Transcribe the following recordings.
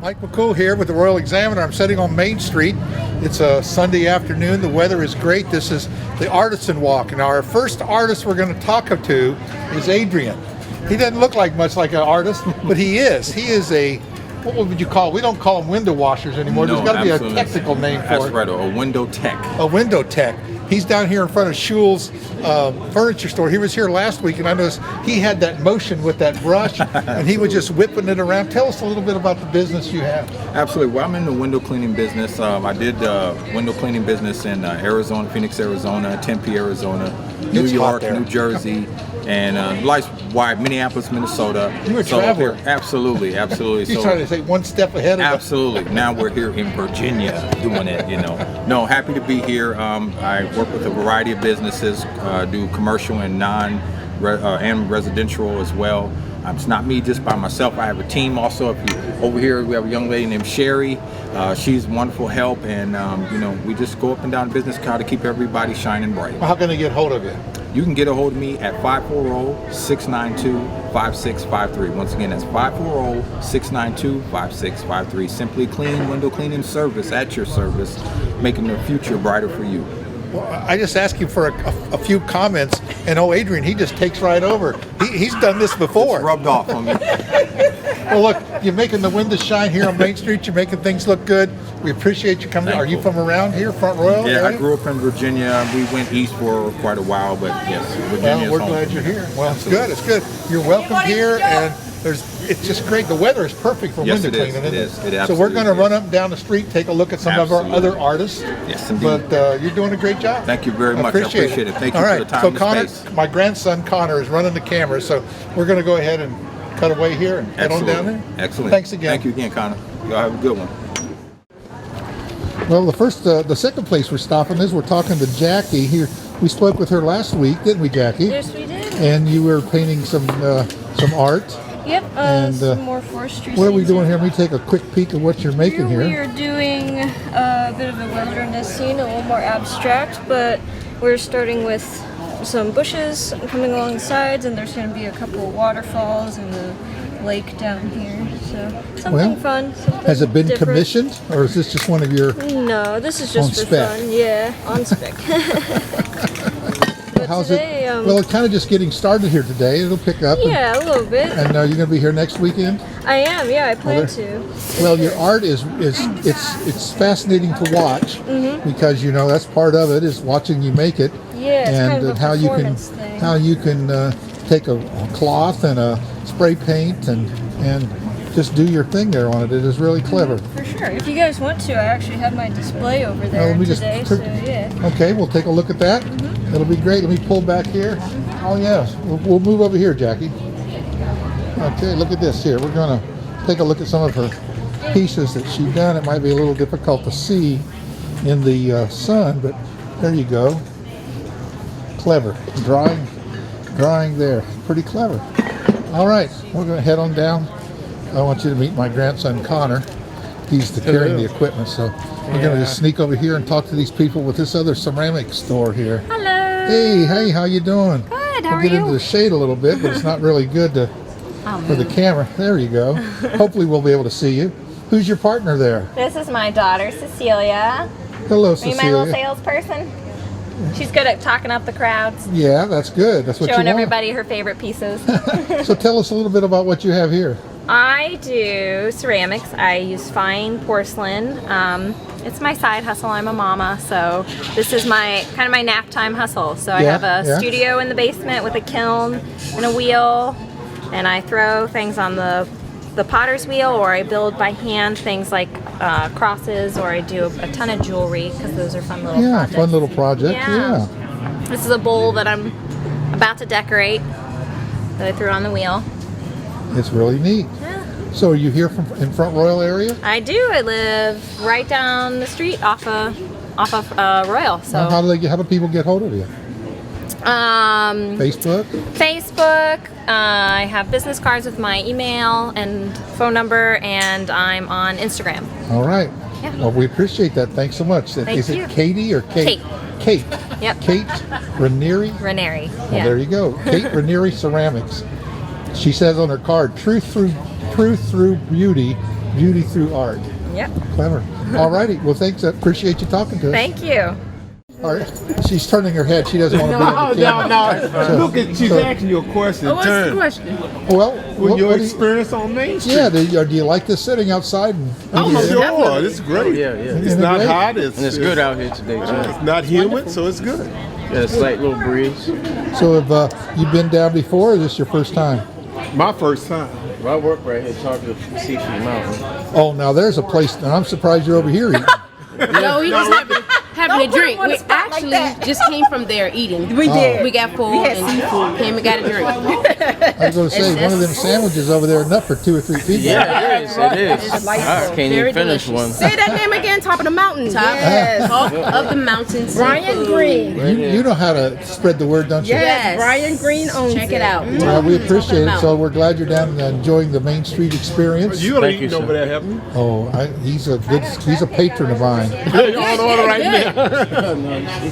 Mike McCool here with the Royal Examiner. I'm sitting on Main Street. It's a Sunday afternoon. The weather is great. This is the Artisan Walk. Now, our first artist we're going to talk to is Adrian. He doesn't look like much like an artist, but he is. He is a, what would you call, we don't call them window washers anymore. No, there's got to be a absolutely. technical name for That's it. right, a window tech. A window tech. He's down here in front of Schul's furniture store. He was here last week, and I noticed he had that motion with that brush, and he was just whipping it around. Tell us a little bit about the business you have. Absolutely. Well, I'm in the window cleaning business. I did window cleaning business in Arizona, Phoenix, Arizona, Tempe, Arizona, New It's hot York, there. New Jersey, and wide Minneapolis, Minnesota. You were a traveler. Absolutely, absolutely. He's trying to say one step ahead of us. Absolutely. Now we're here in Virginia doing it, you know. No, happy to be here. I work with a variety of businesses, do commercial and and residential as well. It's not me just by myself. I have a team also. Over here we have a young lady named Sherry. She's wonderful help, and you know, we just go up and down the business card to keep everybody shining bright. How can they get hold of you? You can get a hold of me at 540-692-5653. Once again, that's 540-692-5653. Simply Clean Window Cleaning Service at your service, making the future brighter for you. Well, I just asked you for a few comments, and Adrian, he just takes right over. He's done this before. It's rubbed off on me. Well, look, you're making the windows shine here on Main Street. You're making things look good. We appreciate you coming. Are you from around here, Front Royal? Yeah, area? I grew up in Virginia. We went east for quite a while, but yes, Virginia Well, we're is home. glad you're here. Well, Absolutely. it's good. It's good. You're welcome here, and it's just great. The weather is perfect for Yes, window it is. cleaning, It is. isn't It So we're going to absolutely run up and down the street, take a look at some of our Absolutely. other artists. Yes, indeed. But you're doing a great job. Thank you very much. I appreciate it. Thank you All for right. the time So and the Connor, space. my grandson Connor is running the camera, so we're going to go ahead and cut away here and head on down there. Excellent. Thanks again. Thank you again, Connor. Y'all have a good one. Well, the second place we're stopping is we're talking to Jackie here. We spoke with her last week, didn't we, Jackie? Yes, we did. And you were painting some art. Yep, And, some more forestry. What are we scenes doing here? Let me take a quick peek at what you're making We here. are doing a bit of a wilderness scene, a little more abstract, but we're starting with some bushes coming along the sides, and there's going to be a couple of waterfalls and the lake down here. So something Well, fun. Something Has it been different. commissioned, or is this just one of your? No, this is On just for spec? fun. Yeah, on spec. But How's today, it? Well, it's kind of just getting started here today. It'll pick up. yeah, a little bit. And you're going to be here next weekend. I am. Yeah, I plan there- to. Well, your art is it's fascinating to watch because you know that's part of it is watching you make it. Yeah, it's and kind of a how you can performance thing. take a cloth and a spray paint and just do your thing there on it. It is really clever. For sure. If you guys want to, I actually have my display over there let me just today, so yeah. Okay, we'll take a look at that. It'll be great. Let me pull back here. Oh yes, we'll move over here, Jackie. Okay, look at this here. We're gonna take a look at some of her pieces that she's done. It might be a little difficult to see in the sun, but there you go. Clever. Drawing there. Pretty clever. All right, we're gonna head on down. I want you to meet my grandson Connor. He's carrying the equipment, so we're gonna just sneak over here and talk to these people with this other ceramic store here. Hello. Hey, how you doing? Good. How We'll are get you? into the shade a little bit, but it's not really good for the camera. There you go. Hopefully we'll be able to see you. Who's your partner there? This is my daughter, Cecilia. Hello, Are you my little Cecilia. salesperson? She's good at talking up the crowds, Yeah, that's good. That's what showing you want. everybody her favorite pieces. So tell us a little bit about what you have here. I do ceramics. I use fine porcelain. It's my side hustle. I'm a mama, so this is my kind of my nap time hustle. So I Yeah, have a yeah. studio in the basement with a kiln and a wheel, and I throw things on the potter's wheel, or I build by hand things like crosses, or I do a ton of jewelry because those are fun little projects. Fun little project. Yeah. This is a bowl that I'm about to decorate that I threw on the wheel. It's really neat. Yeah. So are you here in Front Royal area? I do. I live right down the street off of Royal. So How do people get hold of you? Facebook? Facebook. I have business cards with my email and phone number, and I'm on Instagram. All right. Yeah. Well, we appreciate that. Thanks so much. Is you. it Katie or Kate? Kate. Kate. Yep. Kate Ranieri. Ranieri. Well, Yeah. there you go. Kate Ranieri Ceramics. She says on her card, truth through beauty Beauty through art. Yep. Clever. All righty. Well, thanks. I appreciate you talking to us. Thank you. All right. She's turning her head. She doesn't want to be on the camera. No. Look at, she's asking you a question. What's the question? Well, With your what do you- experience on Main Street. yeah, do you like this sitting outside? And Sure, it's great. Yeah. It's Isn't it not great? hot. And it's good out here today, too. It's not humid, so it's good. Yeah, a slight little breeze. So have you been down before, or is this your first time? My first time. Well, I work right here, talking to Seafood Mountain. Oh, now there's a place, and I'm surprised you're over here eating. No, he was having a drink. We actually just came from there eating. We did. We got food and came and got a drink. I was going to say, one of them sandwiches over there enough for 2 or 3 people. Yeah, it is. I can't Very even finish delicious. one. Say that name again, top of the mountain. Top of the mountain. Brian Green. You know how to spread the word, don't you? Yes. Brian Green owns Check it out. Well, we appreciate it. Mountain. So we're glad you're down and enjoying the Main Street experience. You ain't Thank you, eating over sir. there, haven't you? Oh, he's a patron of mine. You're on order right now.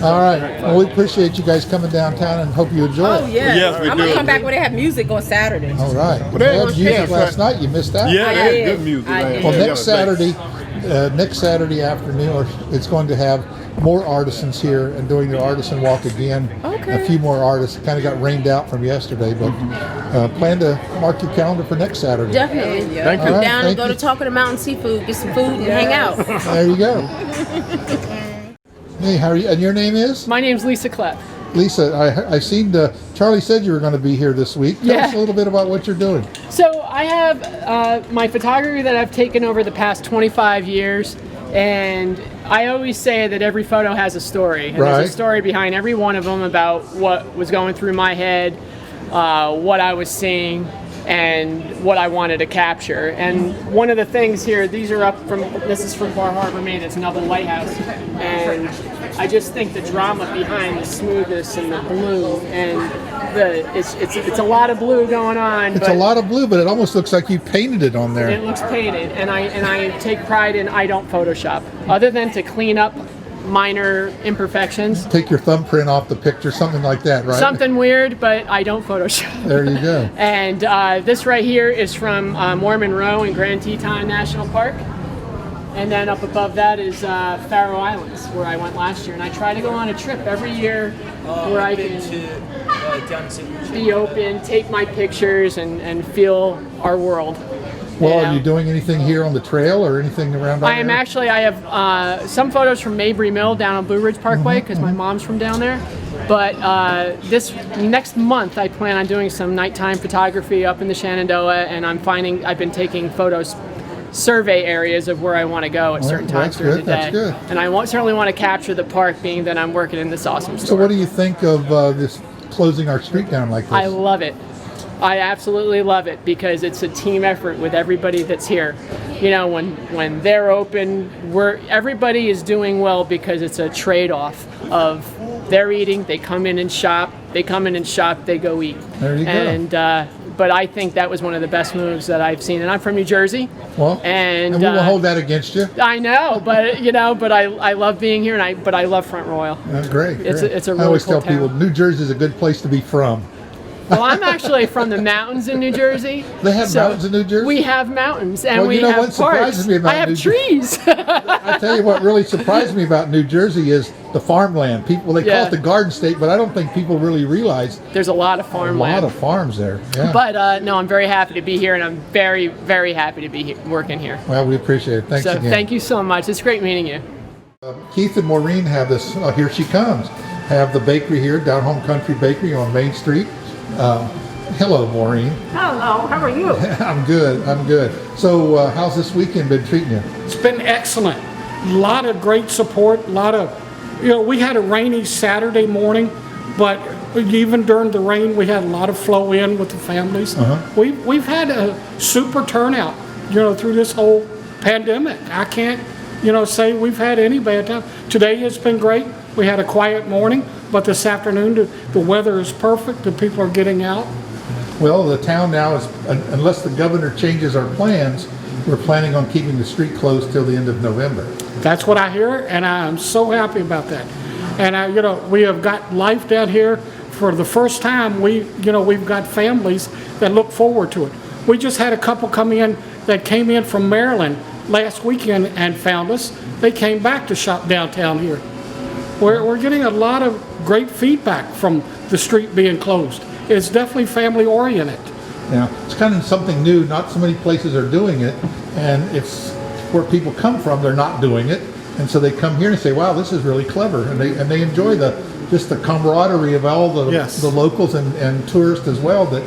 All right. Well, we appreciate you guys coming downtown and hope you enjoy Oh, it. yeah. Yes, we I'm do. going to come back when they have music on Saturday. All right. they They had was- music yeah, last right. night. You missed out. Yeah, I they did. had good music. I man. did. Well, Yeah, next thanks. Saturday afternoon, it's going to have more artisans here and doing their artisan walk again. Okay. A few more artists. Kind of got rained out from yesterday, but plan to mark your calendar for next Saturday. Definitely. Thank All you. right, Down thank and go you. to Talk of the Mountain Seafood, get some food and hang out. There you go. Hey, how are you? And your name is? My name's Lisa Klepp. Lisa, I seen Charlie said you were going to be here this week. Tell us a little bit about what you're doing. So I have my photography that I've taken over the past 25 years, and I always say that every photo has a story. And Right. There's a story behind every one of them about what was going through my head, what I was seeing, and what I wanted to capture. And one of the things here, this is from Bar Harbor, Maine. It's another lighthouse, and I just think the drama behind the smoothness and the blue and it's a lot of blue going on. It's a lot of blue, but it almost looks like you painted it on there. It looks painted, and I take pride in I don't Photoshop, other than to clean up minor imperfections. Take your thumbprint off the picture, something like that, right? Something weird, but I don't Photoshop. There you go. And this right here is from Mormon Row in Grand Teton National Park. And then up above that is Faroe Islands, where I went last year. And I try to go on a trip every year where I can be open, take my pictures, and feel our world. Well, know? are you doing anything here on the trail or anything around I am there? actually, I have some photos from Mabry Mill down on Blue Ridge Parkway because my mom's from down there. But this next month, I plan on doing some nighttime photography up in the Shenandoah, and I've been taking photos, survey areas of where I want to go at certain well, times that's during good, the day. that's good. And I certainly want to capture the park, being that I'm working in this awesome store. So what do you think of this closing our street down like this? I love it. I absolutely love it because it's a team effort with everybody that's here. You know, when they're open, everybody is doing well because it's a trade-off of they're eating, they come in and shop, they go eat. There you go. And but I think that was one of the best moves that I've seen. And I'm from New Jersey. Well, and we will hold that against you. I know, but I love being here, but I love Front Royal. Great. It's great. a I really always cool tell people town. New Jersey is a good place to be from. Well, I'm actually from the mountains in New Jersey. They have mountains in New Jersey? We have mountains, and Well, we you know have what surprises parks. me about I have New Jersey? trees. I tell you what really surprised me about New Jersey is the farmland. They call Yeah. it the Garden State, but I don't think people really realize There's a lot of a farmland. lot of farms there. Yeah. But no, I'm very happy to be here, and I'm very, very happy to be working here. Well, we appreciate it. Thanks So again. thank you so much. It's great meeting you. Keith and Maureen have this. Here she comes. Have the bakery here, Down Home Country Bakery on Main Street. Hello, Maureen. Hello, how are you? I'm good. I'm good. So, how's this weekend been treating you? It's been excellent. A lot of great support. We had a rainy Saturday morning, but even during the rain, we had a lot of flow in with the families. We've had a super turnout, through this whole pandemic. I can't, say we've had any bad time. Today has been great. We had a quiet morning, but this afternoon the weather is perfect. The people are getting out. Well, the town now is, unless the governor changes our plans, we're planning on keeping the street closed till the end of November. That's what I hear, and I'm so happy about that. And we have got life down here for the first time. We've got families that look forward to it. We just had a couple come in that came in from Maryland last weekend and found us. They came back to shop downtown here. We're getting a lot of great feedback from the street being closed. It's definitely family oriented. Yeah, it's kind of something new. Not so many places are doing it, and it's where people come from. They're not doing it, and so they come here and say, "Wow, this is really clever," and they enjoy just the camaraderie of all the locals and tourists as well that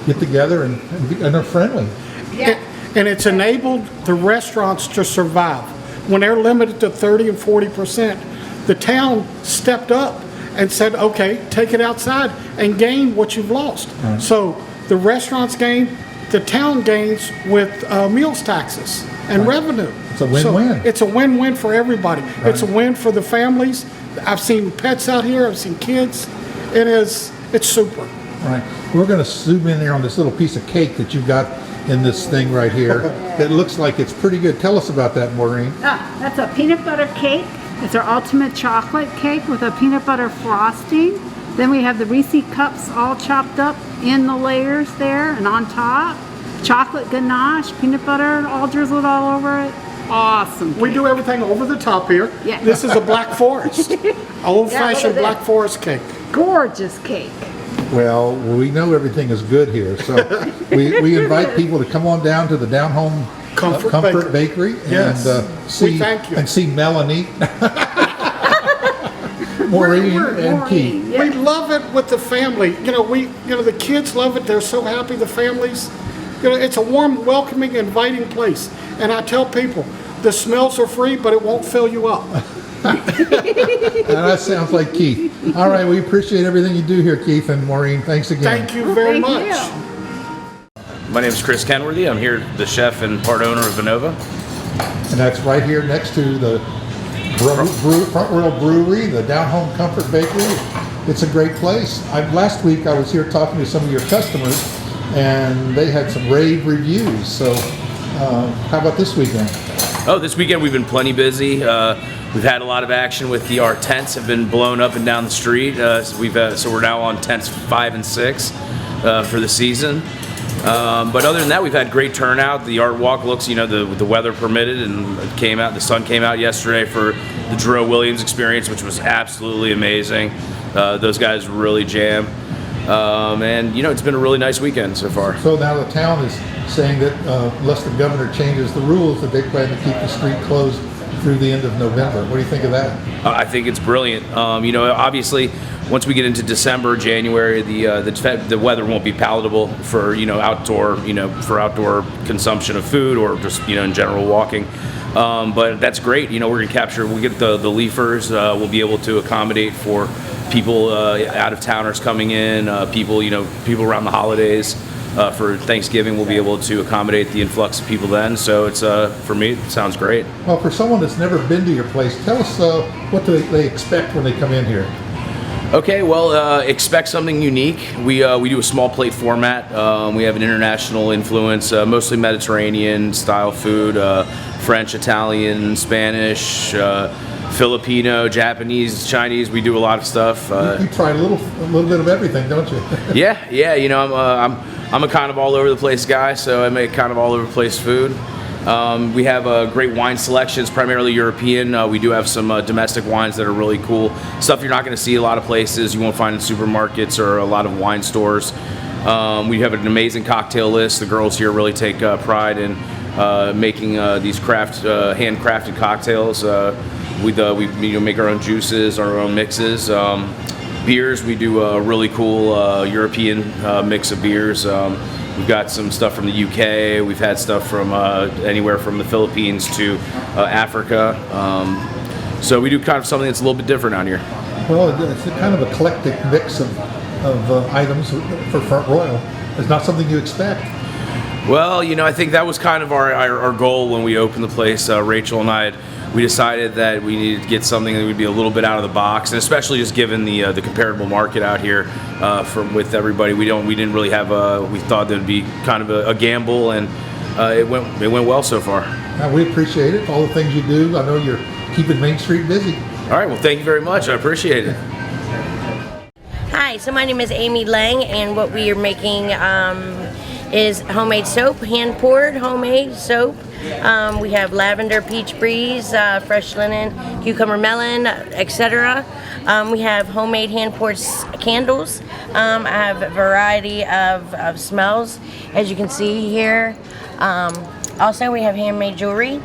get together and are friendly. Yeah. And it's enabled the restaurants to survive. When they're limited to 30 and 40%, the town stepped up and said, "Okay, take it outside and gain what you've lost." Right. So the restaurants gain, the town gains with meals taxes and revenue. It's a win-win. So it's a win-win for everybody. Right. It's a win for the families. I've seen pets out here. I've seen kids. It's super. Right. We're going to zoom in there on this little piece of cake that you've got in this thing right here. It looks like it's pretty good. Tell us about that, Maureen. That's a peanut butter cake. It's our ultimate chocolate cake with a peanut butter frosting. Then we have the Reese cups all chopped up in the layers there and on top. Chocolate ganache, peanut butter all drizzled all over it. Awesome cake. We do everything over the top here. Yeah. This is a Black Forest. Old-fashioned Black Forest cake. Gorgeous cake. Well, we know everything is good here, so we invite people to come on down to the Down Home Comfort Bakery and see Melanie, Maureen, and Keith. We love it with the family. The kids love it. They're so happy. The families. It's a warm, welcoming, inviting place. And I tell people, the smells are free, but it won't fill you up. That sounds like Keith. All right, we appreciate everything you do here, Keith and Maureen. Thanks again. Thank you very much. My name is Chris Kenworthy. I'm here, the chef and part owner of Vinova. And that's right here next to the Front Royal Brewery, the Down Home Comfort Bakery. It's a great place. Last week I was here talking to some of your customers, and they had some rave reviews. So how about this weekend? Oh, this weekend we've been plenty busy. We've had a lot of action with our tents have been blown up and down the street. So we're now on tents 5 and 6 for the season. But other than that, we've had great turnout. The art walk looks, the weather permitted, and the sun came out yesterday for the Drew Williams experience, which was absolutely amazing. Those guys really jam. And it's been a really nice weekend so far. So now the town is saying that unless the governor changes the rules, that they plan to keep the street closed through the end of November. What do you think of that? I think it's brilliant. Obviously, once we get into December, January, the weather won't be palatable for outdoor consumption of food or just in general walking. But that's great. We're gonna capture. We get the leafers. We'll be able to accommodate for people out of towners coming in. People around the holidays. For Thanksgiving, we'll be able to accommodate the influx of people then. So it's for me, it sounds great. Well, for someone that's never been to your place, tell us what do they expect when they come in here? Okay, well, expect something unique. We do a small plate format. We have an international influence, mostly Mediterranean style food, French, Italian, Spanish, Filipino, Japanese, Chinese. We do a lot of stuff. You try a little bit of everything, don't you? Yeah. I'm a kind of all over the place guy, so I make kind of all over the place food. We have great wine selections, primarily European. We do have some domestic wines that are really cool. Stuff you're not going to see a lot of places. You won't find in supermarkets or a lot of wine stores. We have an amazing cocktail list. The girls here really take pride in making these handcrafted cocktails. We make our own juices, our own mixes. Beers, we do a really cool European mix of beers. We've got some stuff from the UK. We've had stuff from anywhere from the Philippines to Africa. So we do kind of something that's a little bit different out here. Well, it's a kind of eclectic mix of items for Front Royal. It's not something you expect. Well, I think that was kind of our goal when we opened the place. Rachel and I we decided that we needed to get something that would be a little bit out of the box, and especially just given the comparable market out here with everybody, we didn't really have we thought that would be kind of a gamble, and it went well so far. We appreciate it, all the things you do. I know you're keeping Main Street busy. All right, well, thank you very much. I appreciate it. Hi, so my name is Amy Lang, and what we are making is homemade soap, hand poured homemade soap. We have lavender, peach breeze, fresh linen, cucumber melon, etc. We have homemade hand poured candles. I have a variety of smells, as you can see here. Also, we have handmade jewelry.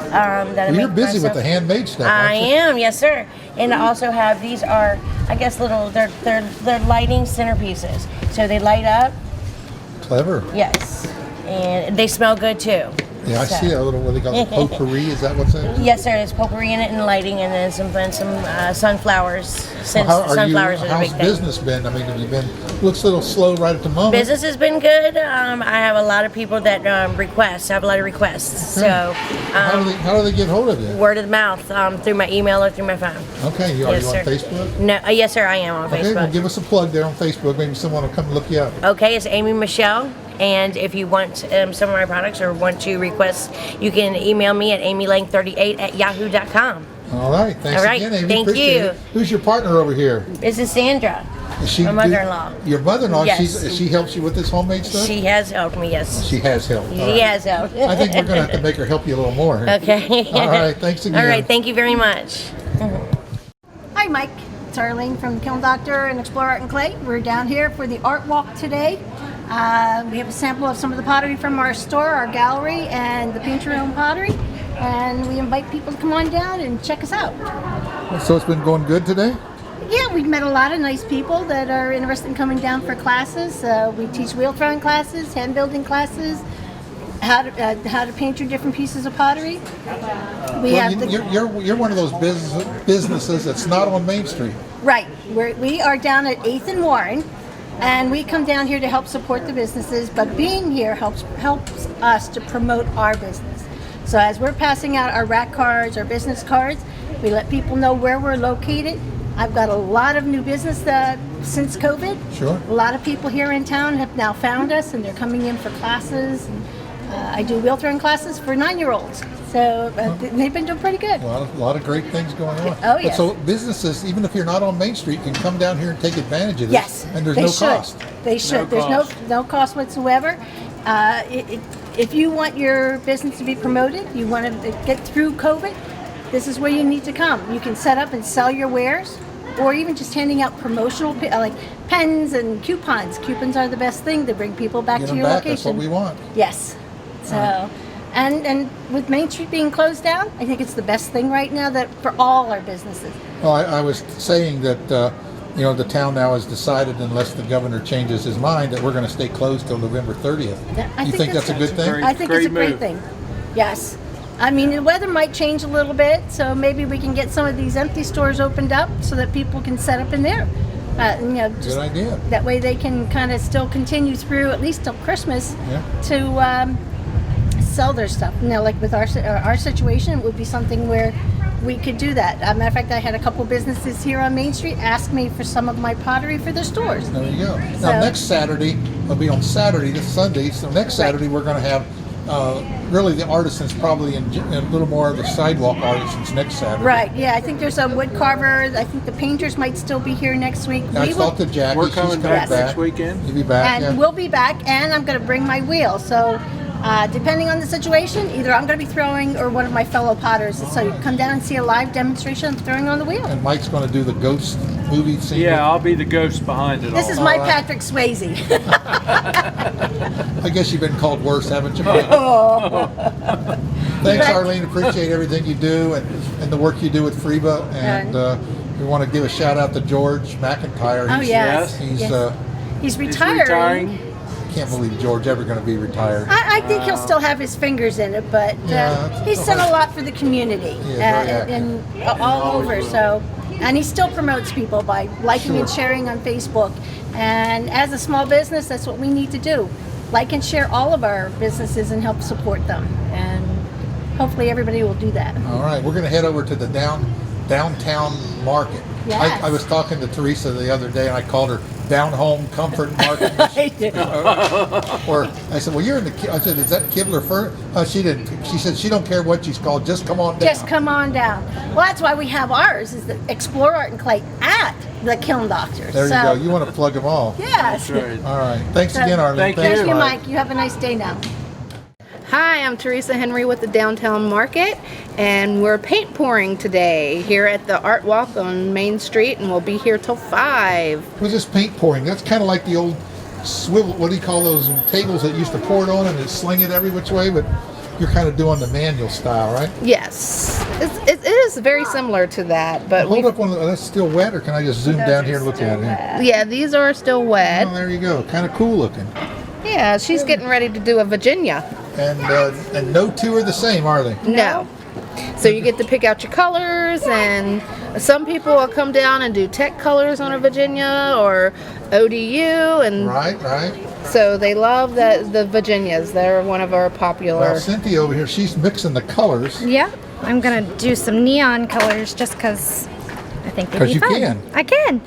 That I You're make busy with myself. the handmade stuff. I aren't you? am, yes, sir. And I also have, these are, I guess, little, they're lighting centerpieces. So they light up, Clever. yes, and they smell good too. Yeah, I So- see a little, what they call it, potpourri. Is that what's in it? Yes, sir. There's potpourri in it and lighting, and then some sunflowers. Since sunflowers are the big how's thing. business been? I mean, have you been, looks a little slow right at the moment. Business has been good. I have a lot of people that request. I have a lot of requests. So how do they get hold of you? word of mouth through my email or through my phone. Okay, are you Yes, on sir. Facebook? No, yes, sir. I am on Okay, well, Facebook. give us a plug there on Facebook. Maybe someone will come and look you up. Okay, it's Amy Michelle. And if you want some of my products or want to request, you can email me at amylang38@yahoo.com. All right, thanks All right, again, Amy. thank Appreciate you. it. Who's your partner over here? This is Sandra, Is she my mother-in-law. Your mother-in-law. Yes. She helps you with this homemade stuff. She has helped me, yes. She has helped. All She right. has helped. I think we're gonna have to make her help you a little more. Okay. All right, thanks again. All right, thank you very much. Hi, Mike. It's Arlene from Kiln Doctor and Explore Art and Clay. We're down here for the art walk today. We have a sample of some of the pottery from our store, our gallery, and the paint your own pottery. And we invite people to come on down and check us out. So it's been going good today? Yeah, we've met a lot of nice people that are interested in coming down for classes. We teach wheel throwing classes, hand building classes, how to paint your different pieces of pottery. You're one of those businesses that's not on Main Street. Right. We are down at 8th and Warren, and we come down here to help support the businesses, but being here helps us to promote our business. So as we're passing out our rack cards, our business cards, we let people know where we're located. I've got a lot of new business since COVID. Sure. A lot of people here in town have now found us, and they're coming in for classes. And, I do wheel throwing classes for 9-year-olds. So they've been doing pretty good. A lot of great things going on. Oh, But yes. so businesses, even if you're not on Main Street, can come down here and take advantage of this. Yes, And there's they no should. cost. They should. There's no cost whatsoever. If you want your business to be promoted, you want to get through COVID, this is where you need to come. You can set up and sell your wares, or even just handing out promotional like pens and coupons. Coupons are the best thing to bring people back Get to them your back. location. That's what we want. Yes. So, and with Main Street being closed down, I think it's the best thing right now that for all our businesses. Well, I was saying that the town now has decided, unless the governor changes his mind, that we're going to stay closed till November 30th. You think that's a good thing? I think it's a great thing. Yes. I mean, the weather might change a little bit, so maybe we can get some of these empty stores opened up so that people can set up in there. Good idea. That way they can kind of still continue through at least till Christmas to sell their stuff. Like with our situation, it would be something where we could do that. Matter of fact, I had a couple businesses here on Main Street ask me for some of my pottery for their stores. There you go. So- Now, next Saturday, it'll be on Saturday, this Sunday, so next Saturday we're going to have really the artisans probably in a little more of the sidewalk artisans next Saturday. Right, yeah, I think there's a wood carver. I think the painters might still be here next week. I talked to Jackie. We're She's coming back next weekend. You'll be back, And yeah. we'll be back, and I'm going to bring my wheel. So, depending on the situation, either I'm going to be throwing or one of my fellow potters. So you come down and see a live demonstration of throwing on the wheel. And Mike's going to do the ghost movie scene. Yeah, I'll be the ghost behind it all. This is my Patrick Swayze. I guess you've been called worse, haven't you, Mike? Thanks, Arlene. Appreciate everything you do and the work you do with Freeba. And we want to give a shout out to George McIntyre. Oh, yes. He's retiring. Can't believe George ever going to be retired. I think he'll still have his fingers in it, but he's done a lot for the community and all over. So, and he still promotes people by liking and sharing on Facebook. And as a small business, that's what we need to do: like and share all of our businesses and help support them. And hopefully, everybody will do that. All right, we're going to head over to the downtown market. Yes. I was talking to Teresa the other day, and I called her Down Home Comfort Market. Or I said, well, you're in the. I said, is that Kibler Fur? She didn't. She said she don't care what she's called. Just come on down. Just come on down. Well, that's why we have ours, is the Explore Art and Clay at the Kiln Doctor. There you go. You want to plug them all. Yes. All right. Thanks again, Arlene. Thank you, Mike. You have a nice day now. Hi, I'm Teresa Henry with the Downtown Market, and we're paint pouring today here at the Art Walk on Main Street, and we'll be here till 5. What's this paint pouring? That's kind of like the old swivel, what do you call those tables that used to pour it on and it sling it every which way, but you're kind of doing the manual style, right? Yes, it is very similar to that, but hold up one of that's still wet, or can I just zoom down here and look at it? Yeah, these are still wet. Oh, there you go. Kind of cool looking. Yeah, she's getting ready to do a Virginia. And no two are the same, are they? No. So you get to pick out your colors, and some people will come down and do tech colors on a Virginia or ODU, and right. So they love the Virginias. They're one of our popular. Well, Cynthia over here, she's mixing the colors. Yeah, I'm gonna do some neon colors just because I think they'd be you fun. can. I can.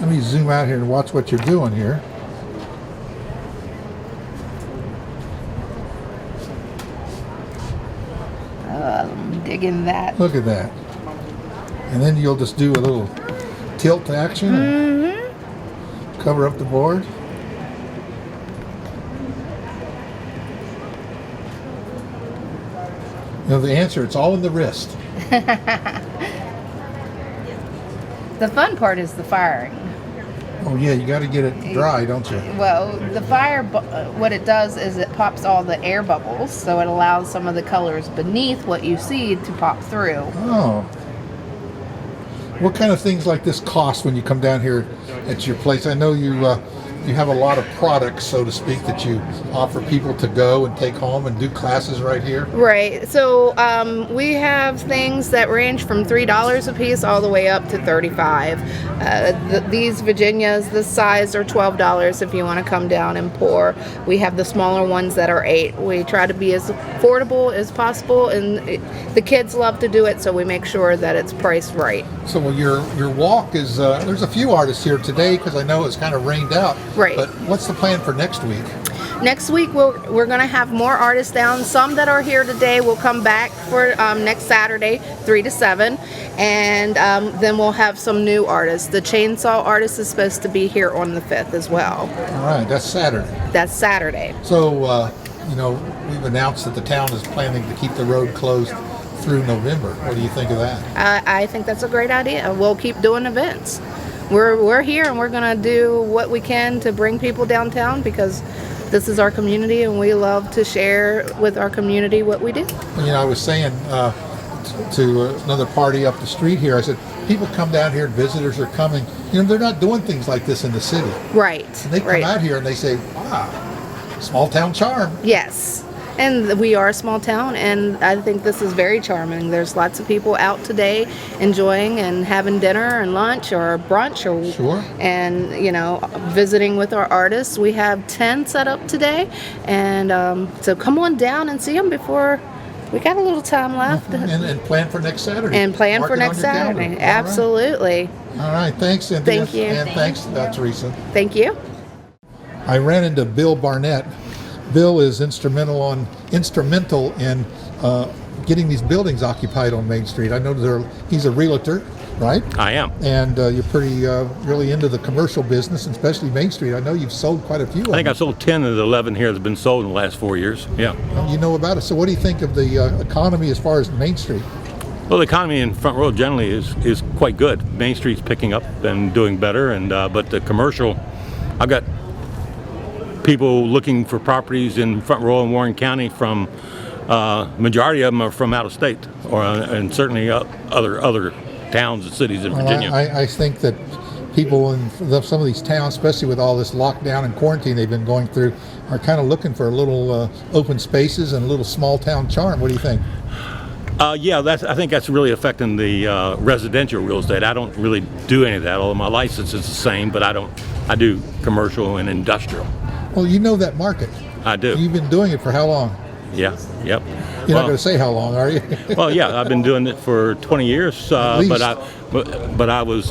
Let me zoom out here and watch what you're doing here. I'm digging that. Look at that. And then you'll just do a little tilt action and cover up the board. You know the answer, it's all in the wrist. The fun part is the firing. Oh yeah, you got to get it dry, don't you? Well, the fire, what it does is it pops all the air bubbles, so it allows some of the colors beneath what you see to pop through. Oh. What kind of things like this cost when you come down here at your place? I know you have a lot of products, so to speak, that you offer people to go and take home and do classes right here. Right. So we have things that range from $3 a piece all the way up to $35. These Virginias, this size, are $12 if you want to come down and pour. We have the smaller ones that are $8. We try to be as affordable as possible, and the kids love to do it, so we make sure that it's priced right. So your walk is, there's a few artists here today because I know it's kind of rained out. Right. But what's the plan for next week? Next week we're going to have more artists down. Some that are here today will come back for next Saturday, 3 to 7, and then we'll have some new artists. The chainsaw artist is supposed to be here on the 5th as well. All right, that's Saturday. That's Saturday. So, you know, we've announced that the town is planning to keep the road closed through November. What do you think of that? I think that's a great idea. We'll keep doing events. We're here, and we're going to do what we can to bring people downtown because this is our community, and we love to share with our community what we do. You know, I was saying to another party up the street here, I said, people come down here and visitors are coming. You know, they're not doing things like this in the city. Right. And they come out here and they say, wow, small town charm. Yes. And we are a small town, and I think this is very charming. There's lots of people out today enjoying and having dinner and lunch or brunch, or sure. And you know, visiting with our artists. We have 10 set up today, and so come on down and see them before. We got a little time left. And plan for next Saturday. And plan for next Saturday. Absolutely. All right. Thanks, Cynthia. Thank you. And thanks, Teresa. Thank you. I ran into Bill Barnett. Bill is instrumental in getting these buildings occupied on Main Street. I know he's a realtor, right? I am. And you're pretty really into the commercial business, especially Main Street. I know you've sold quite a few. I think I've sold 10 of the 11 here that's been sold in the last 4 years. Yeah. You know about it. So what do you think of the economy as far as Main Street? Well, the economy in Front Row generally is quite good. Main Street's picking up and doing better, and but the commercial, I've got people looking for properties in Front Row and Warren County from majority of them are from out of state, or and certainly other towns and cities in Virginia. I think that people in some of these towns, especially with all this lockdown and quarantine they've been going through, are kind of looking for a little open spaces and a little small town charm. What do you think? Yeah, I think that's really affecting the residential real estate. I don't really do any of that, although my license is the same, but I do commercial and industrial. Well, you know that market. I do. You've been doing it for how long? Yeah, yep. You're not going to say how long, are you? Well, yeah, I've been doing it for 20 years, but I was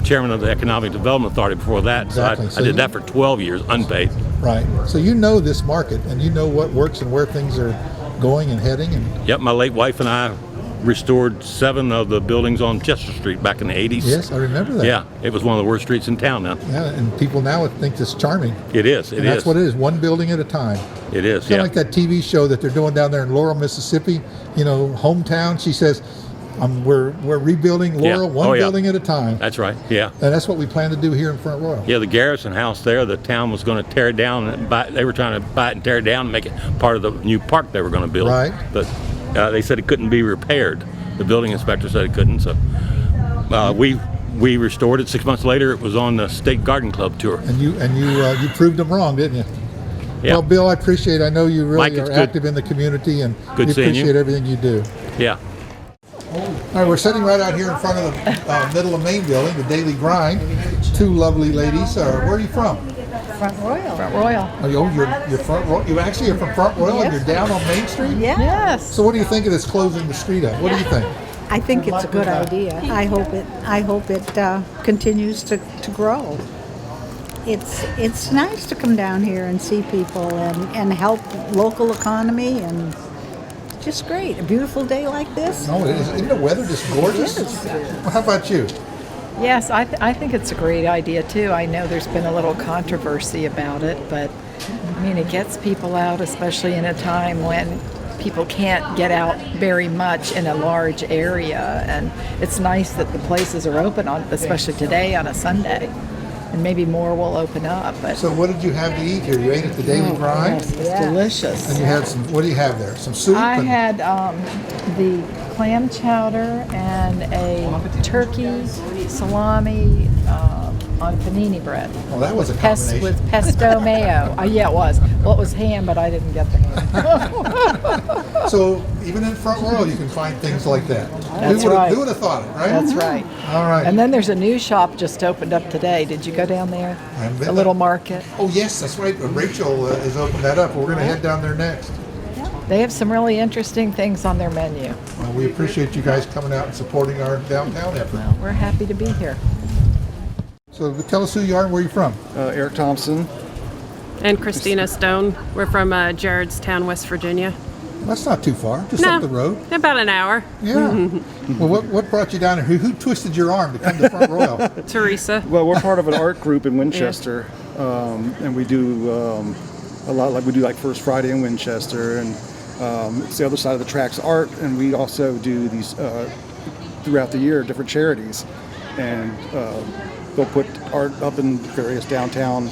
chairman of the Economic Development Authority before that, exactly. So I did that for 12 years, unpaid. Right. So you know this market, and you know what works and where things are going and heading. And yep, my late wife and I restored 7 of the buildings on Chester Street back in the 80s. Yes, I remember that. Yeah, it was one of the worst streets in town now. Yeah, and people now would think it's charming. It is. And that's what it is, one building at a time. It is, Kind of like that TV show that they're doing down there in Laurel, Mississippi, hometown. She says, we're rebuilding Laurel one building at a time. That's right, yeah. And that's what we plan to do here in Front Royal. Yeah, the Garrison House there, the town was going to tear it down. And they were trying to buy it and tear it down and make it part of the new park they were going to build. Right. But they said it couldn't be repaired. The building inspector said it couldn't. So we restored it. 6 months later, it was on the State Garden Club tour. And you proved them wrong, didn't you? Yeah. Well, Bill, I appreciate it. I know you really Mike, are active in the community, and Good we seeing appreciate you. everything you do. Yeah. All right, we're sitting right out here in front of the middle of main building, the Daily Grind. 2 lovely ladies. Where are you from? Front Royal. You're Front Royal. You actually are from Front Royal, and you're down on Main Street. Yes. So, what do you think of this closing the street up? What do you think? I think it's a good idea. I hope it continues to grow. It's nice to come down here and see people and help local economy, and just great. A beautiful day like this. No, it is. Isn't the weather just gorgeous? Well, how about you? Yes, I think it's a great idea too. I know there's been a little controversy about it, but I mean, it gets people out, especially in a time when people can't get out very much in a large area, and it's nice that the places are open on, especially today on a Sunday, and maybe more will open up. But So, what did you have to eat here? You ate at the Daily Grind? yes, it's delicious. And you had some, what do you have there? Some soup? I and- had the clam chowder and a turkey salami on panini bread. Well, that was a combination. With pesto mayo. Yeah, it was. Well, it was ham, but I didn't get the ham. So, even in Front Royal, you can find things like that. That's right. Who would have thought it, right? That's right. All right. And then there's a new shop just opened up today. Did you go down there? been A little market. Oh, yes, that's right. Rachel has opened that up. We're going to head down there next. They have some really interesting things on their menu. Well, we appreciate you guys coming out and supporting our downtown effort. We're happy to be here. So, tell us who you are and where you're from. Eric Thompson. And Christina Stone. We're from Jaredstown, West Virginia. That's not too far, just up the road. About an hour. Yeah. Well, what brought you down here? Who twisted your arm to come to Front Royal? Teresa. Well, we're part of an art group in Winchester, and we do a lot. Like we do like First Friday in Winchester, and it's the other side of the tracks art, and we also do these throughout the year, different charities, and they'll put art up in various downtown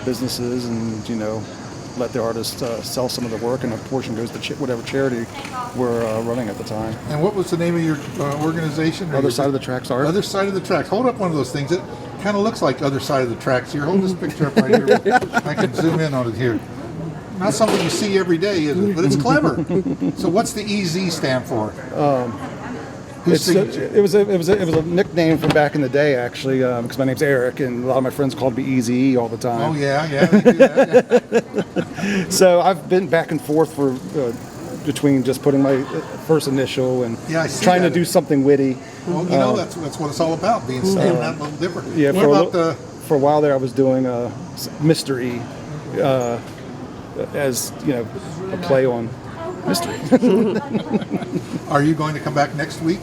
businesses, and let the artists sell some of the work, and a portion goes to whatever charity we're running at the time. And what was the name of your organization? Other Side of the Tracks Art. Other Side of the Tracks. Hold up one of those things. It kind of looks like Other Side of the Tracks. Here, hold this picture up right here. I can zoom in on it here. Not something you see every day, is it? But it's clever. So what's the EZ stand for? It was a nickname from back in the day, actually, because my name's Eric, and a lot of my friends called me Easy all the time. Oh yeah, they do that. So I've been back and forth between just putting my first initial and trying to do something witty. Well, that's what it's all about, being standing out a little different. Yeah, For a while there, I was doing a mystery, as a play on mystery. Are you going to come back next week?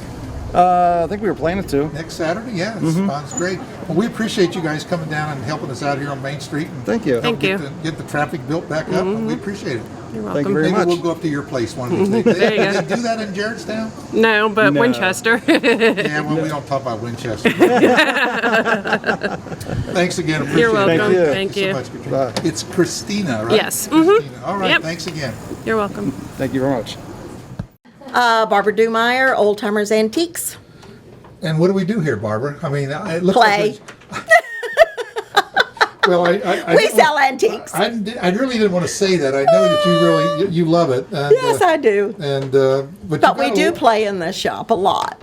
I think we were planning to. Next Saturday? Yeah, that sounds great. Well, we appreciate you guys coming down and helping us out here on Main Street. And Thank you. Get the traffic built back up. We appreciate it. You're welcome. Thank you very much. Maybe we'll go up to your place one of these days. There you go. They do that in Jaredstown? No, but No. Winchester. Yeah, well, we don't talk about Winchester. Thanks again. Appreciate You're welcome. Thank you. Thank you. it. So much, Katrina. It's Christina, right? Yes. Christina. All right, Yep. thanks again. You're welcome. Thank you very much. Barbara Dumeyer, Old Timers Antiques. And what do we do here, Barbara? I mean, it looks Play. like well, We sell antiques. I really didn't want to say that. I know that you love it. And, Yes, I do. And But we do play in this shop a lot.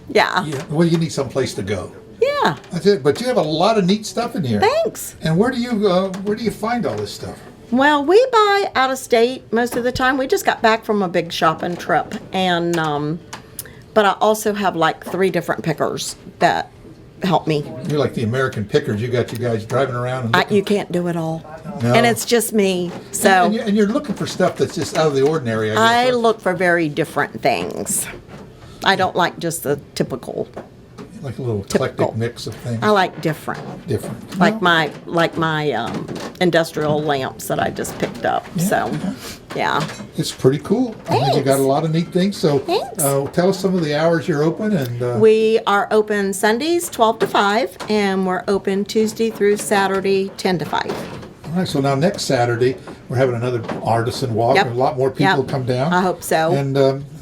Yeah. Well, you need some place to go. Yeah. That's it. But you have a lot of neat stuff in here. Thanks. And where do you find all this stuff? Well, we buy out of state most of the time. We just got back from a big shopping trip, and but I also have like 3 different pickers that help me. You're like the American pickers. You got you guys driving around. And You can't do it all, No. and it's just me. So and you're looking for stuff that's just out of the ordinary. I guess, I right? look for very different things. I don't like just the typical. Like a little eclectic mix of things. I like different. Like my industrial lamps that I just picked up. So, yeah. It's pretty cool. I think you got a lot of neat things. So, tell us some of the hours you're open. And we are open Sundays 12 to 5, and we're open Tuesday through Saturday 10 to 5. All right, so now next Saturday, we're having another Artisan walk. Yep. A lot more people come down. I hope so. And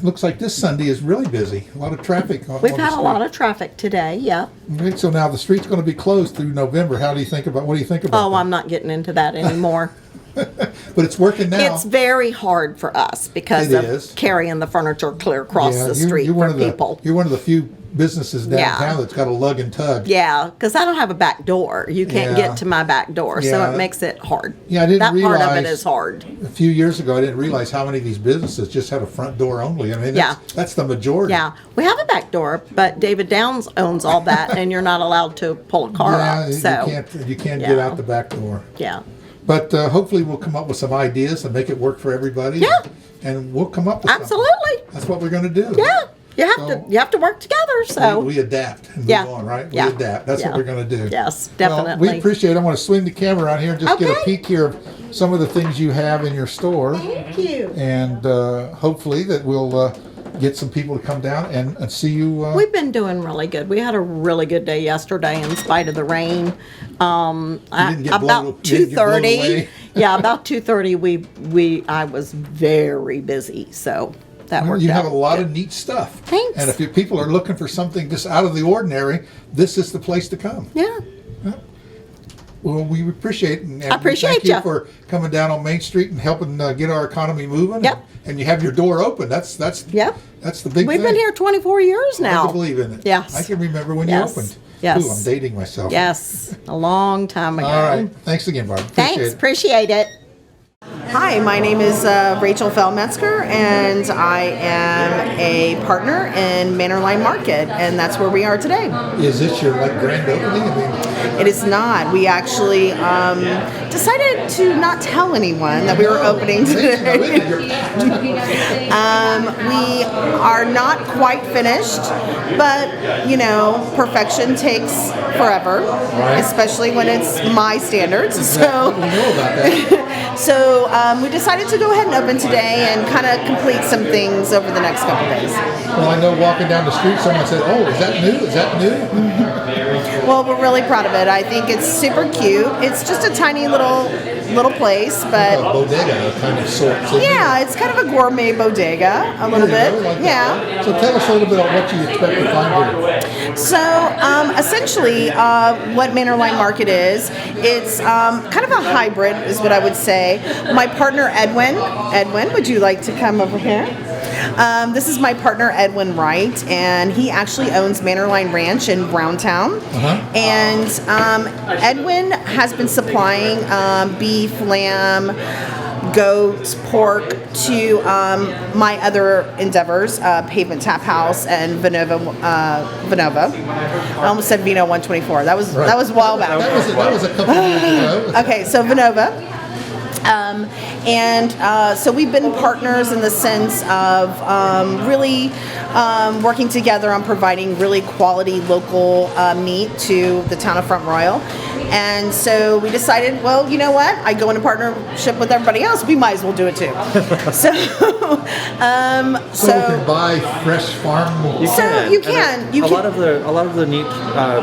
looks like this Sunday is really busy. A lot of traffic. We've had a lot of traffic today, yeah. Okay, so now the street's going to be closed through November. What do you think about Oh, I'm not getting into that anymore. But it's working now. It's very hard for us because of carrying the furniture clear across the street for people. You're one of the few businesses downtown that's got a lug and tug. Yeah, because I don't have a back door. You can't get to my back door, so it makes it hard. Yeah, I didn't realize. That part of it is hard. A few years ago, I didn't realize how many of these businesses just had a front door only. I mean, that's the majority. Yeah, we have a back door, but David Downs owns all that, and you're not allowed to pull a car up. So you can't get out the back door. Yeah. But hopefully we'll come up with some ideas and make it work for everybody. Yeah. And we'll come up with something. Absolutely. That's what we're going to do. Yeah. You have to work together. So we adapt and move on, right? We adapt. That's what we're going to do. Yes, definitely. Well, we appreciate it. I want to swing the camera around here and just get a peek here of some of the things you have in your store. Thank you. And hopefully that we'll get some people to come down and see you. We've been doing really good. We had a really good day yesterday in spite of the rain. About 2:30. Yeah, about 2:30 I was very busy. So that worked out. You have a lot of neat stuff. Thanks. And if people are looking for something just out of the ordinary, this is the place to come. Yeah. Well, we appreciate it. And I appreciate thank you for coming down on Main Street and helping get our economy moving. Yep. And you have your door open. That's the big thing. We've been here 24 years now. Hard to believe in it. Yes. I can remember when you opened. Yes. Ooh, I'm dating myself. Yes. A long time ago. All right. Thanks again, Barb. Appreciate it. Hi, my name is Rachel Fellmetzger, and I am a partner in Manor Market, and that's where we are today. Is this your grand opening? It is not. We actually decided to not tell anyone that we were opening today. We are not quite finished, but perfection takes forever, especially when it's my standards. So we decided to go ahead and open today and kind of complete some things over the next couple days. Well, I know walking down the street, someone said, "Oh, is that new? Is that new?" Well, we're really proud of it. I think it's super cute. It's just a tiny little place, but a bodega kind of sort. Yeah, it's kind of a gourmet bodega, a little bit. Yeah. So tell us a little bit about what you expect to find here. So essentially, what Manor Market is, it's kind of a hybrid, is what I would say. My partner Edwin, would you like to come over here? This is my partner Edwin Wright, and he actually owns Manor Ranch in Browntown. And Edwin has been supplying beef, lamb, goat, pork to my other endeavors, Pavement Tap House and Vinova. I almost said Vino 124. That was a while back. That was a couple years ago. Okay, so Vinova. So we've been partners in the sense of really working together on providing really quality local meat to the town of Front Royal. And so we decided, well, you know what? I go into partnership with everybody else. We might as well do it too. So we can buy fresh farm. You can. A lot of the neat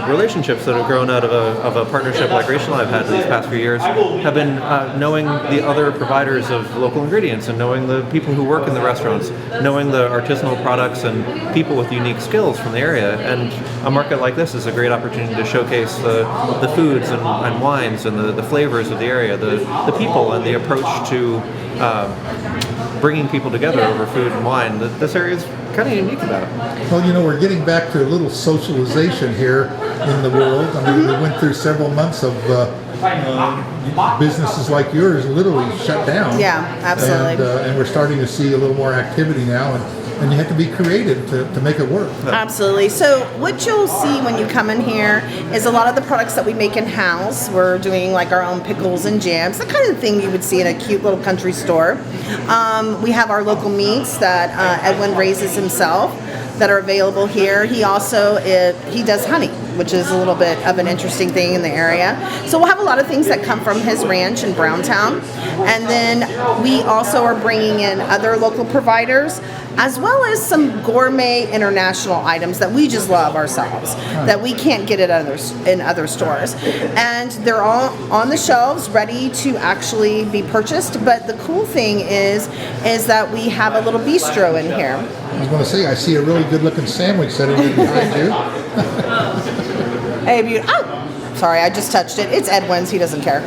relationships that have grown out of a partnership like Rachel and I've had these past few years have been knowing the other providers of local ingredients and knowing the people who work in the restaurants, knowing the artisanal products and people with unique skills from the area. And a market like this is a great opportunity to showcase the foods and wines and the flavors of the area, the people and the approach to bringing people together over food and wine. This area is kind of unique about it. Well, we're getting back to a little socialization here in the world. I mean, we went through several months of businesses like yours literally shut down. Yeah, absolutely. And we're starting to see a little more activity now, and you have to be creative to make it work. Absolutely. So what you'll see when you come in here is a lot of the products that we make in-house. We're doing like our own pickles and jams, the kind of thing you would see in a cute little country store. We have our local meats that Edwin raises himself. that are available here. He also he does honey, which is a little bit of an interesting thing in the area. So we'll have a lot of things that come from his ranch in Browntown. And then we also are bringing in other local providers, as well as some gourmet international items that we just love ourselves, that we can't get at in other stores. And they're all on the shelves, ready to actually be purchased. But the cool thing is that we have a little bistro in here. I was going to say, I see a really good-looking sandwich sitting here behind you. Hey, oh, sorry, I just touched it. It's Edwin's. He doesn't care.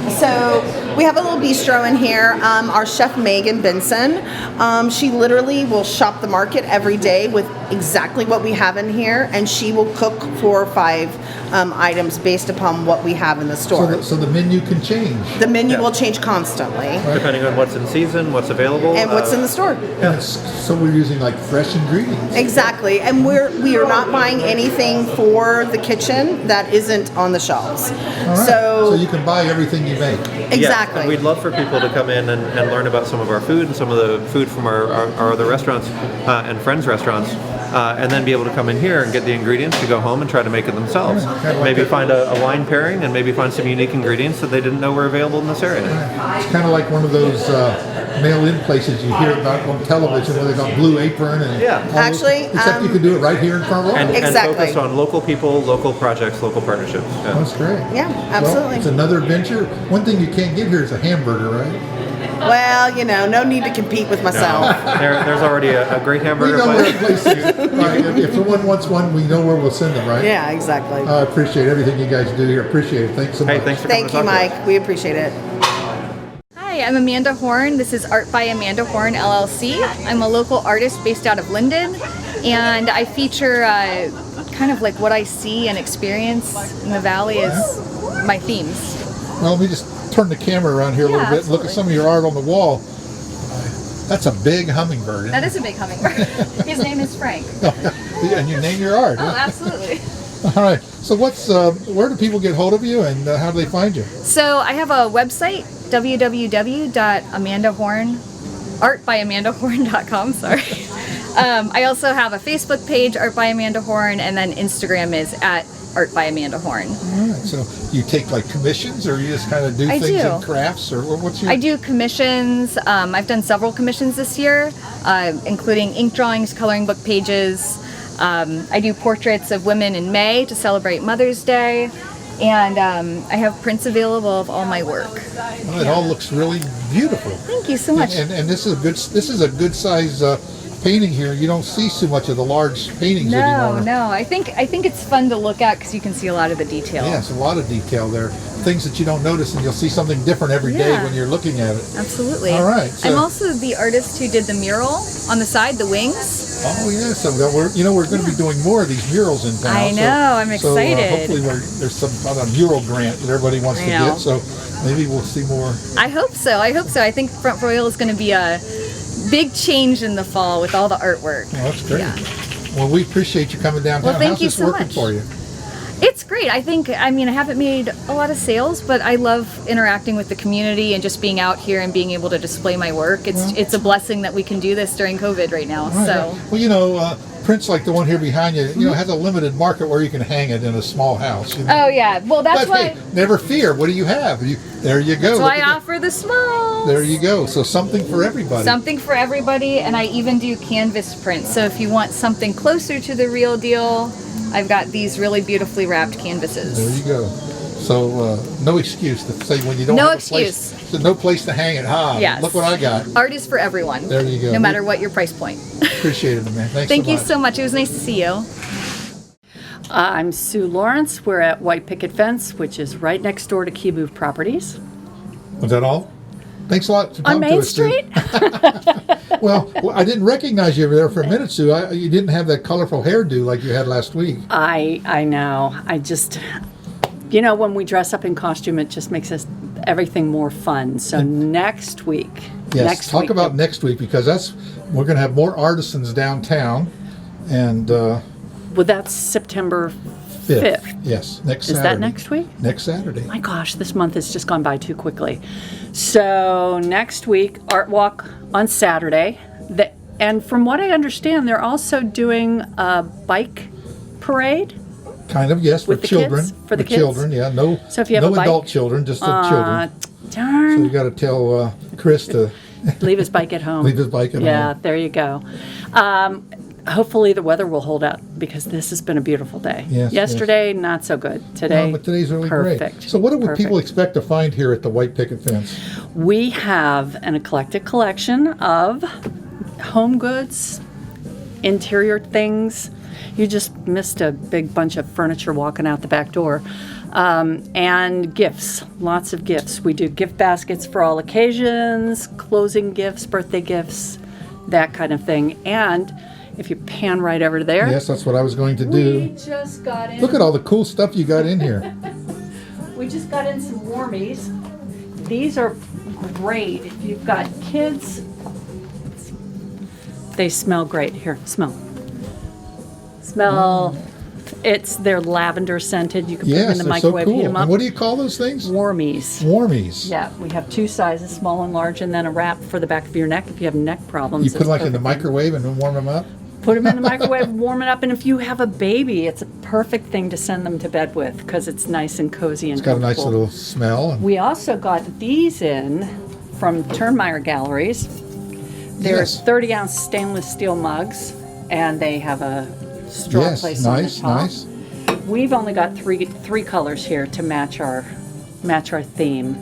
So we have a little bistro in here. Our chef Megan Benson, she literally will shop the market every day with exactly what we have in here, and she will cook 4 or 5 items based upon what we have in the store. So the menu can change. The menu will change constantly, depending on what's in season, what's available, and what's in the store. Yeah. So we're using like fresh ingredients. Exactly, and we are not buying anything for the kitchen that isn't on the shelves. All right. So you can buy everything you make. Exactly. Yes, and we'd love for people to come in and learn about some of our food and some of the food from our other restaurants and friends' restaurants, and then be able to come in here and get the ingredients to go home and try to make it themselves. Maybe find a wine pairing and maybe find some unique ingredients that they didn't know were available in this area. It's kind of like one of those mail-in places you hear about on television where they got Blue Apron and actually, except you can do it right here in Front Row. And focus on local people, local projects, local partnerships. Yeah. That's great. Yeah, absolutely. Well, it's another adventure. One thing you can't get here is a hamburger, right? Well, no need to compete with myself. There's already a great hamburger We know place. where a place is. Right, if someone wants one, we know where we'll send them, right? Yeah, exactly. I appreciate everything you guys do here. Appreciate it. Thanks so much. Hey, thanks for coming Thank to you, talk to us. Mike. We appreciate it. Hi, I'm Amanda Horn. This is Art by Amanda Horn LLC. I'm a local artist based out of Linden, and I feature kind of like what I see and experience in the valley as my themes. Well, let me just turn the camera around here a little bit and look at some of your art on the wall. That's a big hummingbird. That is a big hummingbird. His name is Frank. And you name your art. Oh, Huh? absolutely. All right. So where do people get hold of you and how do they find you? So I have a website, artbyamandahorn.com, sorry. I also have a Facebook page, Art by Amanda Horn, and then Instagram is at Art by Amanda Horn. All right. So you take like commissions or you just kind of do I things do. in crafts or what's your... I do commissions. I've done several commissions this year, including ink drawings, coloring book pages. I do portraits of women in May to celebrate Mother's Day. And I have prints available of all my work. Well, it all looks really beautiful. Thank you so much. And this is a good size painting here. You don't see so much of the large paintings anymore. No. I think it's fun to look at because you can see a lot of the detail. Yes, a lot of detail there. Things that you don't notice, and you'll see something different every day when you're looking at it. Absolutely. All right. So, I'm also the artist who did the mural on the side, the wings. Oh yeah, so we're going to be doing more of these murals in town. I know. I'm excited. So hopefully there's some kind of mural grant that everybody wants to get. So maybe we'll see more. I hope so. I think Front Royal is going to be a big change in the fall with all the artwork. Well, that's great. Yeah. Well, we appreciate you coming downtown. Well, thank How's you this so working much. for you? It's great. I haven't made a lot of sales, but I love interacting with the community and just being out here and being able to display my work. It's a blessing that we can do this during COVID right now. Right. So. Well, prints like the one here behind you, has a limited market where you can hang it in a small house. Oh yeah. Well, that's but, why. Hey, never fear. What do you have? There you go. That's why I offer the small. There you go. So something for everybody. Something for everybody, and I even do canvas prints. So if you want something closer to the real deal, I've got these really beautifully wrapped canvases. There you go. So no excuse to say when you don't No have excuse. a place, no place to hang it. Yes. Look what I got. Art is for everyone. There you go. No matter what your price point. Appreciate it, man. Thanks Thank so you much. so much. It was nice to see you. I'm Sue Lawrence. We're at White Picket Fence, which is right next door to Key Move Properties. Was that all? Thanks a lot for On coming Main to us, Sue. Street? Well, I didn't recognize you over there for a minute, Sue. You didn't have that colorful hairdo like you had last week. I know. I just, when we dress up in costume, it just makes everything more fun. So next week. Yes, talk about next week because we're going to have more artisans downtown, and well, that's September 5th. Yes, next Saturday. Is that next week? Next Saturday. My gosh, this month has just gone by too quickly. So next week, Art Walk on Saturday. And from what I understand, they're also doing a bike parade. Kind of, yes, for With the children. kids? For the With kids? children, yeah. No, So if you have no a bike- adult children, just the children. Darn. So you got to tell Chris to Leave his bike at home. leave his bike at Yeah, home. there you go. Hopefully the weather will hold out because this has been a beautiful day. Yes, Yesterday, not so good. Today, No, but today's really perfect. great. So what do people Perfect. expect to find here at the White Picket Fence? We have an eclectic collection of home goods, interior things. You just missed a big bunch of furniture walking out the back door. And gifts, lots of gifts. We do gift baskets for all occasions, closing gifts, birthday gifts, that kind of thing. And if you pan right over there. Yes, that's what I was going to We do. just got in. Look at all the cool stuff you got in here. We just got in some warmies. These are great if you've got kids. They smell great. Here, smell. Smell. They're lavender scented. You can put them in Yes, the they're so microwave, heat cool. them up. And what do you call those things? Warmies. Warmies. Yeah, we have two sizes, small and large, and then a wrap for the back of your neck if you have neck problems. You put It's them like in the perfect. microwave and then warm them up? Put them in the microwave, warm it up, and if you have a baby, it's a perfect thing to send them to bed with because it's nice and cozy and It's got a nice comfortable. little smell. And We also got these in from Turnmeyer Galleries. They're Yes. 30-ounce stainless steel mugs, and they have a straw yes, place on the nice, top. nice. We've only got three colors here to match our theme.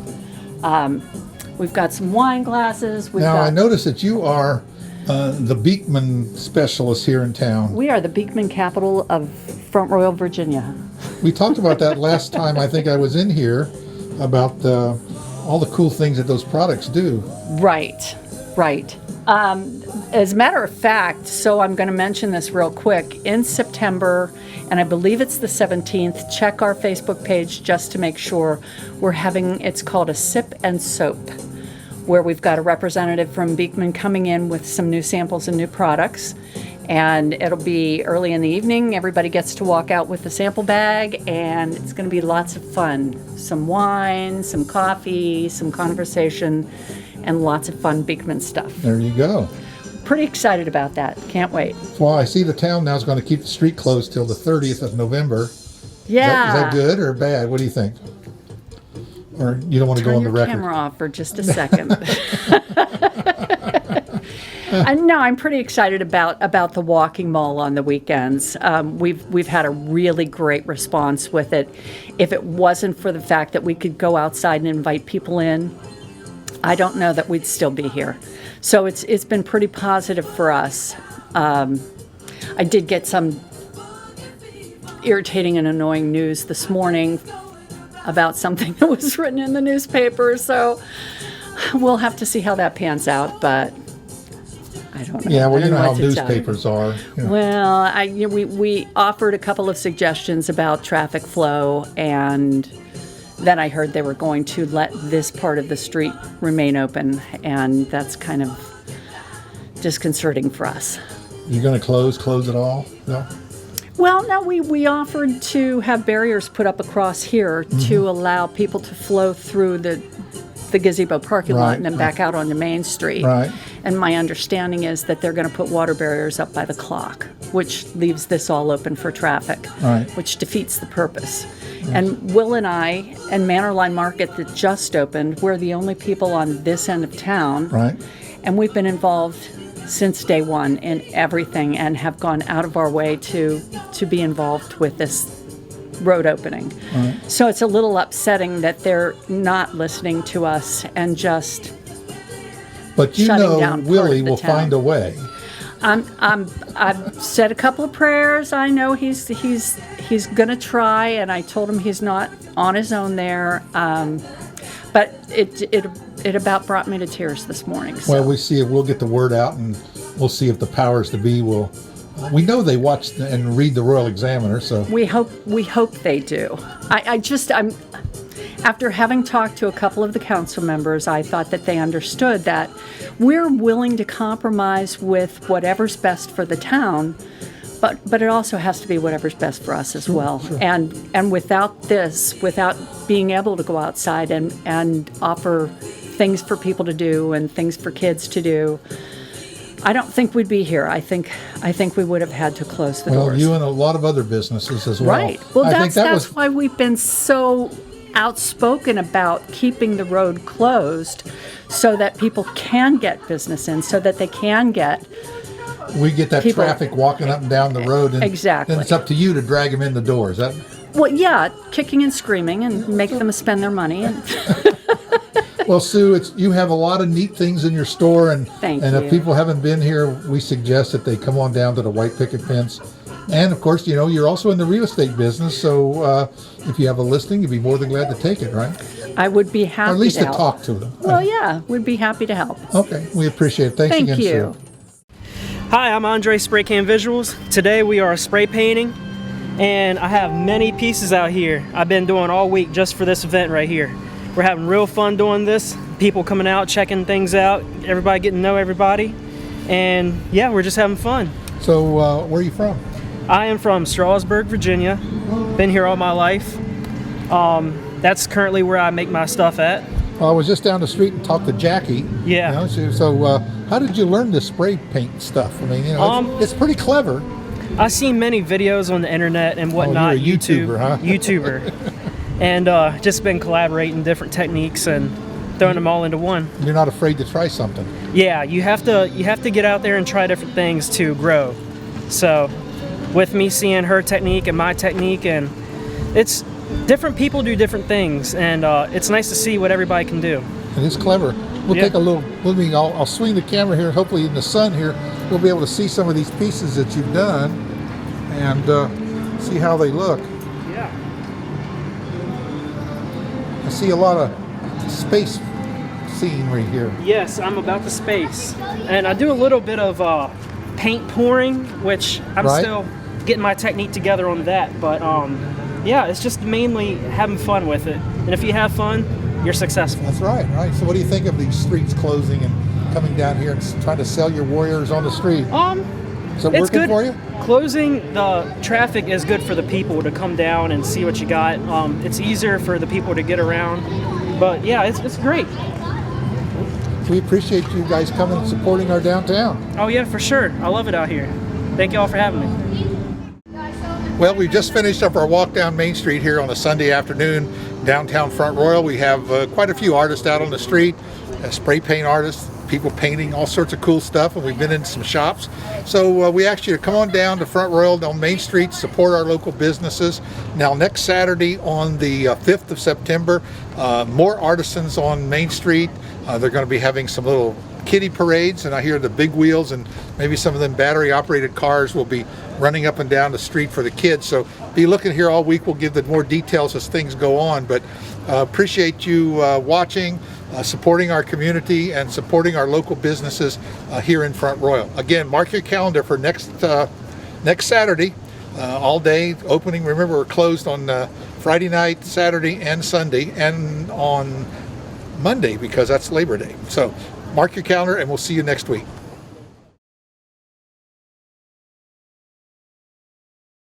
We've got some wine glasses. Now, I notice that you are the Beekman specialist here in town. We are the Beekman capital of Front Royal, Virginia. We talked about that last time I think I was in here, about all the cool things that those products do. Right, right. As a matter of fact, so I'm going to mention this real quick. In September, and I believe it's the 17th, check our Facebook page just to make sure. We're having, it's called a Sip and Soap, where we've got a representative from Beekman coming in with some new samples and new products. And it'll be early in the evening. Everybody gets to walk out with the sample bag, and it's going to be lots of fun. Some wine, some coffee, some conversation, and lots of fun Beekman stuff. There you go. Pretty excited about that. Can't wait. Well, I see the town now is going to keep the street closed till the 30th of November. Yeah. Is that good or bad? What do you think? Or you don't want to go on the Turn your record? camera off for just a second. No, I'm pretty excited about the walking mall on the weekends. We've had a really great response with it. If it wasn't for the fact that we could go outside and invite people in, I don't know that we'd still be here. So it's been pretty positive for us. I did get some irritating and annoying news this morning about something that was written in the newspaper. So we'll have to see how that pans out, but I don't know. Yeah, well, I you don't know how what to tell you. newspapers are. You know. Well, we offered a couple of suggestions about traffic flow, and then I heard they were going to let this part of the street remain open, and that's kind of disconcerting for us. You're going to close it all? No? Well, no, we offered to have barriers put up across here to allow people to flow through the gazebo parking lot and then back out onto Main Street. Right. And my understanding is that they're going to put water barriers up by the clock, which leaves this all open for traffic, Right. which defeats the purpose. And Will and I and Manor Line Market that just opened, we're the only people on this end of town. Right. And we've been involved since day one in everything and have gone out of our way to be involved with this road opening. Right. So it's a little upsetting that they're not listening to us and just But you shutting know down part Willie of the will town. find a way. I've said a couple of prayers. I know he's gonna try, and I told him he's not on his own there. But it about brought me to tears this morning. So. Well, we see if we'll get the word out, and we'll see if the powers to be will. We know they watch and read the Royal Examiner, so We hope they do. I'm after having talked to a couple of the council members, I thought that they understood that we're willing to compromise with whatever's best for the town, but it also has to be whatever's best for us as well. Sure. And without this, without being able to go outside and offer things for people to do and things for kids to do, I don't think we'd be here. I think we would have had to close the Well, doors. you and a lot of other businesses as well. Right. Well, I think that's why we've been so outspoken about keeping the road closed so that people can get business in, so that they can get we get that people- traffic walking up and down the road, and Exactly. then it's up to you to drag them in the door. Is that? Well, yeah, kicking and screaming and make them spend their money. And Well, Sue, you have a lot of neat things in your store, and Thank and you. if people haven't been here, we suggest that they come on down to the White Picket Fence. And of course, you're also in the real estate business, so if you have a listing, you'd be more than glad to take it, right? I would be happy Or at least to help. talk to them. Well, yeah, we'd be happy to help. Okay, we appreciate it. Thanks Thank again, you. Sue. Hi, I'm Andre Spray Can Visuals. Today we are spray painting, and I have many pieces out here I've been doing all week just for this event right here. We're having real fun doing this. People coming out, checking things out, everybody getting to know everybody, and yeah, we're just having fun. So, where are you from? I am from Strasburg, Virginia. Been here all my life. That's currently where I make my stuff at. Well, I was just down the street and talked to Jackie. Yeah. So, how did you learn this spray paint stuff? I mean, it's pretty clever. I've seen many videos on the internet and whatnot. you're a YouTuber, huh? YouTuber. And just been collaborating different techniques and throwing them all into one. You're not afraid to try something. Yeah, you have to get out there and try different things to grow. So, with me seeing her technique and my technique, and it's different people do different things, and it's nice to see what everybody can do. It is clever. We'll Yeah. take a little. I'll swing the camera here. Hopefully, in the sun here, we'll be able to see some of these pieces that you've done, and see how they look. Yeah. I see a lot of space scenery here. Yes, I'm about the space, and I do a little bit of paint pouring, which I'm Right. still getting my technique together on that. But yeah, it's just mainly having fun with it. And if you have fun, you're successful. That's right. So, what do you think of these streets closing and coming down here and trying to sell your warriors on the street? Is it It's working good for you? Closing the traffic is good for the people to come down and see what you got. It's easier for the people to get around. But yeah, it's great. We appreciate you guys coming and supporting our downtown. Oh yeah, for sure. I love it out here. Thank you all for having me. Well, we just finished up our walk down Main Street here on a Sunday afternoon, downtown Front Royal. We have quite a few artists out on the street, spray paint artists, people painting all sorts of cool stuff, and we've been in some shops. So we asked you to come on down to Front Royal on Main Street, support our local businesses. Now, next Saturday on the 5th of September, more artisans on Main Street. They're going to be having some little kiddie parades, and I hear the big wheels and maybe some of them battery operated cars will be running up and down the street for the kids. So be looking here all week. We'll give the more details as things go on, but appreciate you watching, supporting our community and supporting our local businesses here in Front Royal. Again, mark your calendar for next Saturday, all day opening. Remember, we're closed on Friday night, Saturday and Sunday, and on Monday because that's Labor Day. So mark your calendar and we'll see you next week.